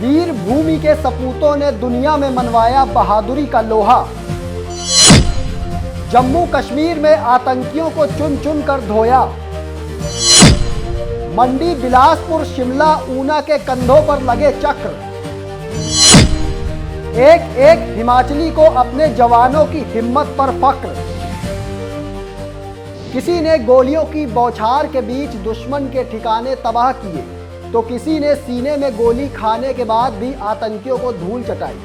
वीर भूमि के सपूतों ने दुनिया में मनवाया बहादुरी का लोहा। जम्मू कश्मीर में आतंकियों को चुन चुन कर धोया। मंडी, बिलासपुर, शिमला, ऊना के कंधों पर लगे चक्र। एक एक हिमाचली को अपने जवानों की हिम्मत पर फक्र। किसी ने गोलियों की बौछार के बीच दुश्मन के ठिकाने तबाह किए, तो किसी ने सीने में गोली खाने के बाद भी आतंकियों को धूल चटाई।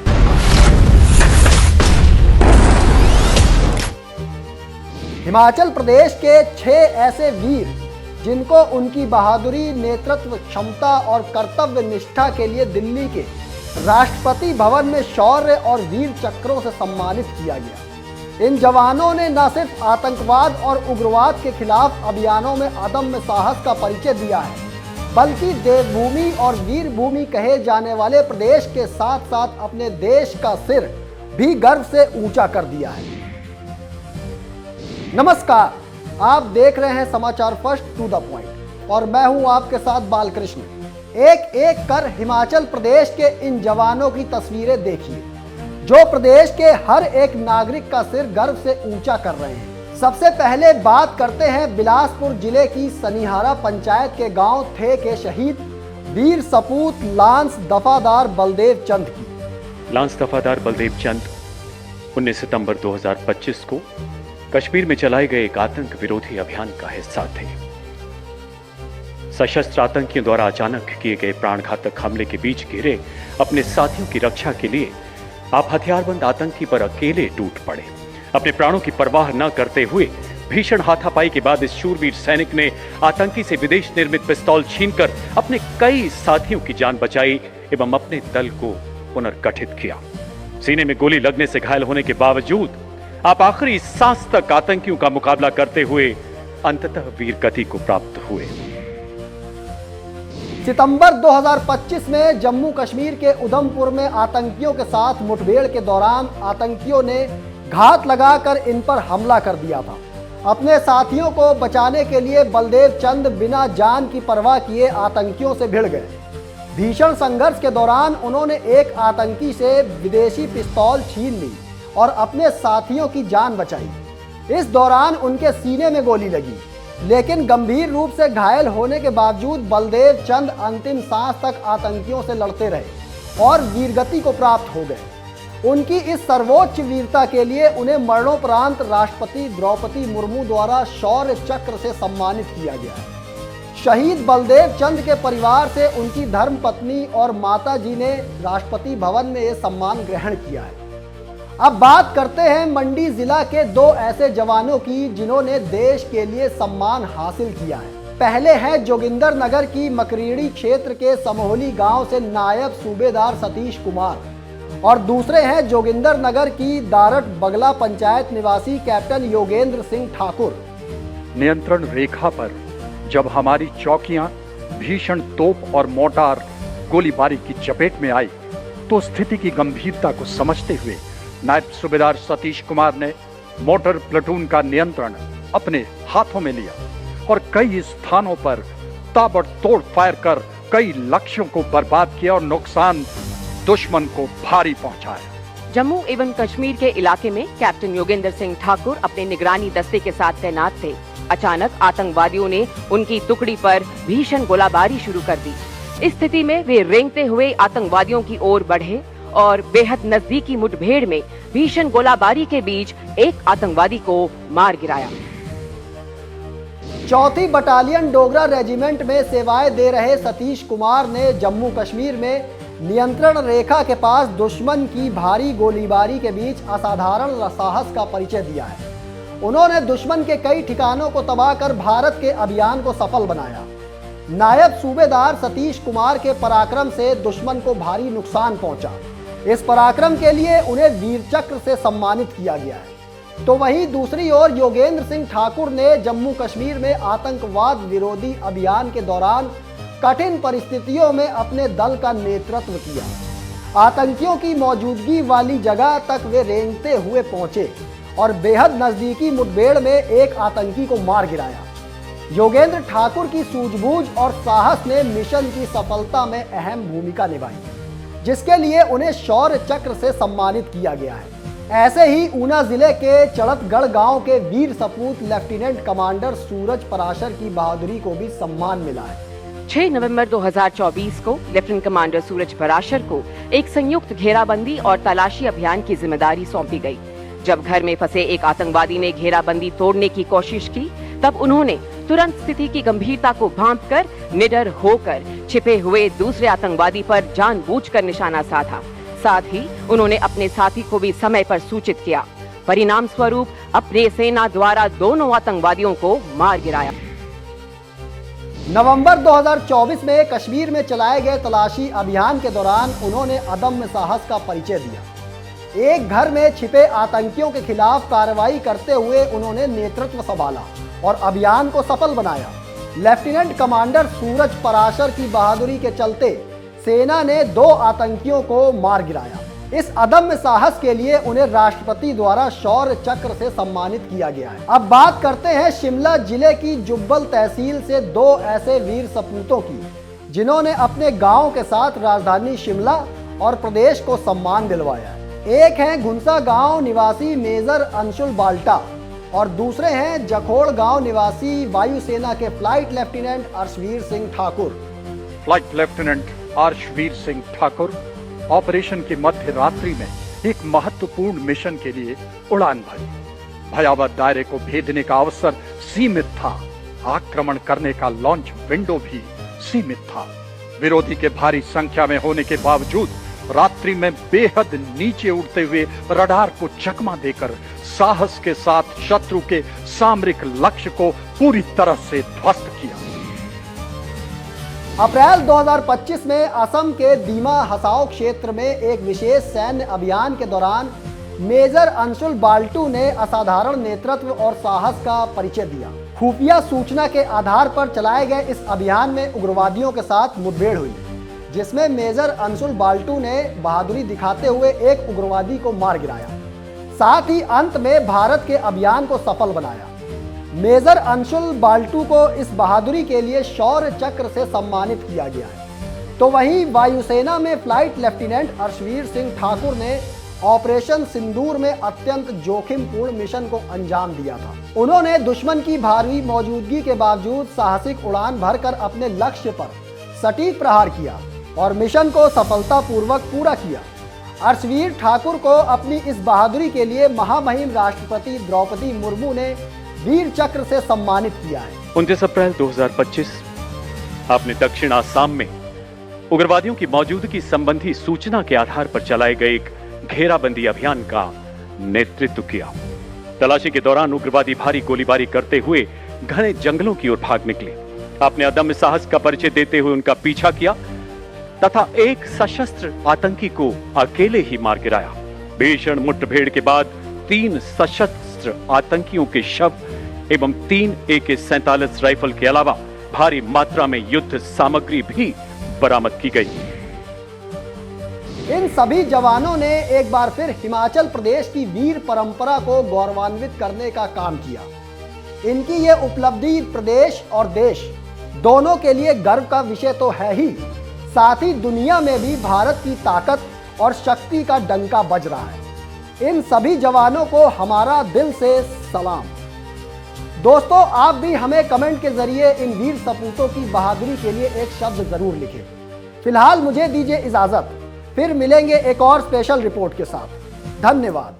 हिमाचल प्रदेश के 6 ऐसे वीर जिनको उनकी बहादुरी, नेतृत्व क्षमता और कर्तव्य निष्ठा के लिए दिल्ली के राष्ट्रपति भवन में शौर्य और वीर चक्रों से सम्मानित किया गया। इन जवानों ने न सिर्फ आतंकवाद और उग्रवाद के खिलाफ अभियानों में अदम्य साहस का परिचय दिया है, बल्कि देवभूमि और वीर भूमि कहे जाने वाले प्रदेश के साथ साथ अपने देश का सिर भी गर्व से ऊंचा कर दिया है। नमस्कार, आप देख रहे हैं समाचार फर्स्ट टू द पॉइंट और मैं हूं आपके साथ बालकृष्ण। एक एक कर हिमाचल प्रदेश के इन जवानों की तस्वीरें देखिए, जो प्रदेश के हर एक नागरिक का सिर गर्व से ऊंचा कर रहे हैं। सबसे पहले बात करते हैं बिलासपुर जिले की सनिहारा पंचायत के गांव थे के शहीद वीर सपूत लांस दफादार बलदेव चंद की। लांस दफादार बलदेव चंद 19 सितंबर 2025 को कश्मीर में चलाए गए एक आतंक विरोधी अभियान का हिस्सा थे। सशस्त्र आतंकियों द्वारा अचानक किए गए प्राणघातक हमले के बीच घिरे अपने साथियों की रक्षा के लिए आप हथियारबंद आतंकी पर अकेले टूट पड़े। अपने प्राणों की परवाह न करते हुए भीषण हाथापाई के बाद इस शूरवीर सैनिक ने आतंकी से विदेश निर्मित पिस्तौल छीनकर अपने कई साथियों की जान बचाई एवं अपने दल को पुनर्गठित किया। सीने में गोली लगने से घायल होने के बावजूद आप आखिरी सांस तक आतंकियों का मुकाबला करते हुए अंततः वीर गति को प्राप्त हुए। सितंबर 2025 में जम्मू कश्मीर के उधमपुर में आतंकियों के साथ मुठभेड़ के दौरान आतंकियों ने घात लगाकर इन पर हमला कर दिया था। अपने साथियों को बचाने के लिए बलदेव चंद बिना जान की परवाह किए आतंकियों से भिड़ गए। भीषण संघर्ष के दौरान उन्होंने एक आतंकी से विदेशी पिस्तौल छीन ली और अपने साथियों की जान बचाई। इस दौरान उनके सीने में गोली लगी, लेकिन गंभीर रूप से घायल होने के बावजूद बलदेव चंद अंतिम सांस तक आतंकियों से लड़ते रहे और वीरगति को प्राप्त हो गए। उनकी इस सर्वोच्च वीरता के लिए उन्हें मरणोपरांत राष्ट्रपति द्रौपदी मुर्मू द्वारा शौर्य चक्र से सम्मानित किया गया है। शहीद बलदेव चंद के परिवार से उनकी धर्मपत्नी और माता जी ने राष्ट्रपति भवन में यह सम्मान ग्रहण किया है। अब बात करते हैं मंडी जिला के 2 ऐसे जवानों की जिन्होंने देश के लिए सम्मान हासिल किया है। पहले हैं जोगिंदर नगर की मकरीड़ी क्षेत्र के समोहली गांव से नायब सूबेदार सतीश कुमार और दूसरे हैं जोगिंदर नगर की दारट बगला पंचायत निवासी कैप्टन योगेंद्र सिंह ठाकुर। नियंत्रण रेखा पर जब हमारी चौकियां भीषण तोप और मोर्टार गोलीबारी की चपेट में आई, तो स्थिति की गंभीरता को समझते हुए नायब सूबेदार सतीश कुमार ने मोटर प्लाटून का नियंत्रण अपने हाथों में लिया और कई स्थानों पर ताबड़तोड़ फायर कर कई लक्ष्यों को बर्बाद किया और नुकसान दुश्मन को भारी पहुंचाया। जम्मू एवं कश्मीर के इलाके में कैप्टन योगेंद्र सिंह ठाकुर अपने निगरानी दस्ते के साथ तैनात थे। अचानक आतंकवादियों ने उनकी टुकड़ी पर भीषण गोलाबारी शुरू कर दी। इस स्थिति में वे रेंगते हुए आतंकवादियों की ओर बढ़े और बेहद नजदीकी मुठभेड़ में भीषण गोलाबारी के बीच एक आतंकवादी को मार गिराया। 4th बटालियन डोगरा रेजिमेंट में सेवाएं दे रहे सतीश कुमार ने जम्मू कश्मीर में नियंत्रण रेखा के पास दुश्मन की भारी गोलीबारी के बीच असाधारण साहस का परिचय दिया है। उन्होंने दुश्मन के कई ठिकानों को तबाह कर भारत के अभियान को सफल बनाया। नायब सूबेदार सतीश कुमार के पराक्रम से दुश्मन को भारी नुकसान पहुंचा। इस पराक्रम के लिए उन्हें वीर चक्र से सम्मानित किया गया है। तो वहीं दूसरी ओर योगेंद्र सिंह ठाकुर ने जम्मू कश्मीर में आतंकवाद विरोधी अभियान के दौरान कठिन परिस्थितियों में अपने दल का नेतृत्व किया। आतंकियों की मौजूदगी वाली जगह तक वे रेंगते हुए पहुंचे और बेहद नजदीकी मुठभेड़ में एक आतंकी को मार गिराया। योगेंद्र ठाकुर की सूझबूझ और साहस ने मिशन की सफलता में अहम भूमिका निभाई। जिसके लिए उन्हें शौर्य चक्र से सम्मानित किया गया है। ऐसे ही ऊना जिले के चड़तगढ़ गांव के वीर सपूत लेफ्टिनेंट कमांडर सूरज पराशर की बहादुरी को भी सम्मान मिला है। 6 नवंबर 2024 को लेफ्टिनेंट कमांडर सूरज पराशर को एक संयुक्त घेराबंदी और तलाशी अभियान की जिम्मेदारी सौंपी गई। जब घर में फंसे एक आतंकवादी ने घेराबंदी तोड़ने की कोशिश की, तब उन्होंने तुरंत स्थिति की गंभीरता को भांपकर निडर होकर छिपे हुए दूसरे आतंकवादी पर जानबूझकर निशाना साधा। साथ ही उन्होंने अपने साथी को भी समय पर सूचित किया। परिणाम स्वरूप अपनी सेना द्वारा दोनों आतंकवादियों को मार गिराया। नवंबर 2024 में कश्मीर में चलाए गए तलाशी अभियान के दौरान उन्होंने अदम्य साहस का परिचय दिया। एक घर में छिपे आतंकियों के खिलाफ कार्रवाई करते हुए उन्होंने नेतृत्व संभाला और अभियान को सफल बनाया। लेफ्टिनेंट कमांडर सूरज पराशर की बहादुरी के चलते सेना ने 2 आतंकियों को मार गिराया। इस अदम्य साहस के लिए उन्हें राष्ट्रपति द्वारा शौर्य चक्र से सम्मानित किया गया है। अब बात करते हैं शिमला जिले की जुब्बल तहसील से 2 ऐसे वीर सपूतों की, जिन्होंने अपने गांव के साथ राजधानी शिमला और प्रदेश को सम्मान दिलवाया है। एक हैं घुंसा गांव निवासी मेजर अंशुल बाल्टा और दूसरे हैं जखोड़ गांव निवासी वायुसेना के flight lieutenant Arshveer Singh Thakur. Flight lieutenant Arshveer Singh Thakur operation की मध्य रात्रि में एक महत्वपूर्ण मिशन के लिए उड़ान भरी। भयावह दायरे को भेदने का अवसर सीमित था, आक्रमण करने का लॉन्च विंडो भी सीमित था। विरोधी के भारी संख्या में होने के बावजूद रात्रि में बेहद नीचे उड़ते हुए रडार को चकमा देकर साहस के साथ शत्रु के सामरिक लक्ष्य को पूरी तरह से ध्वस्त किया। अप्रैल 2025 में असम के दीमा हसाओ क्षेत्र में एक विशेष सैन्य अभियान के दौरान मेजर अंशुल बाल्टू ने असाधारण नेतृत्व और साहस का परिचय दिया। खुफिया सूचना के आधार पर चलाए गए इस अभियान में उग्रवादियों के साथ मुठभेड़ हुई, जिसमें मेजर अंशुल बाल्टू ने बहादुरी दिखाते हुए एक उग्रवादी को मार गिराया। साथ ही अंत में भारत के अभियान को सफल बनाया। मेजर अंशुल बाल्टू को इस बहादुरी के लिए शौर्य चक्र से सम्मानित किया गया है। तो वहीं वायुसेना में फ्लाइट लेफ्टिनेंट अर्शवीर सिंह ठाकुर ने ऑपरेशन सिंदूर में अत्यंत जोखिमपूर्ण मिशन को अंजाम दिया था। उन्होंने दुश्मन की भारी मौजूदगी के बावजूद साहसिक उड़ान भरकर अपने लक्ष्य पर सटीक प्रहार किया और मिशन को सफलतापूर्वक पूरा किया। अर्शवीर ठाकुर को अपनी इस बहादुरी के लिए महामहिम राष्ट्रपति द्रौपदी मुर्मू ने वीर चक्र से सम्मानित किया है। 29 अप्रैल 2025 आपने दक्षिण आसाम में उग्रवादियों की मौजूदगी संबंधी सूचना के आधार पर चलाए गए एक घेराबंदी अभियान का नेतृत्व किया। तलाशी के दौरान उग्रवादी भारी गोलीबारी करते हुए घने जंगलों की ओर भाग निकले। आपने अदम्य साहस का परिचय देते हुए उनका पीछा किया तथा एक सशस्त्र आतंकी को अकेले ही मार गिराया। भीषण मुठभेड़ के बाद 3 सशस्त्र आतंकियों के शव एवं 3 AK-47 राइफल के अलावा भारी मात्रा में युद्ध सामग्री भी बरामद की गई। इन सभी जवानों ने एक बार फिर हिमाचल प्रदेश की वीर परंपरा को गौरवान्वित करने का काम किया। इनकी ये उपलब्धि प्रदेश और देश दोनों के लिए गर्व का विषय तो है ही, साथ ही दुनिया में भी भारत की ताकत और शक्ति का डंका बज रहा है। इन सभी जवानों को हमारा दिल से सलाम। दोस्तों, आप भी हमें कमेंट के जरिए इन वीर सपूतों की बहादुरी के लिए एक शब्द जरूर लिखें। फिलहाल मुझे दीजिए इजाजत, फिर मिलेंगे एक और स्पेशल रिपोर्ट के साथ। धन्यवाद।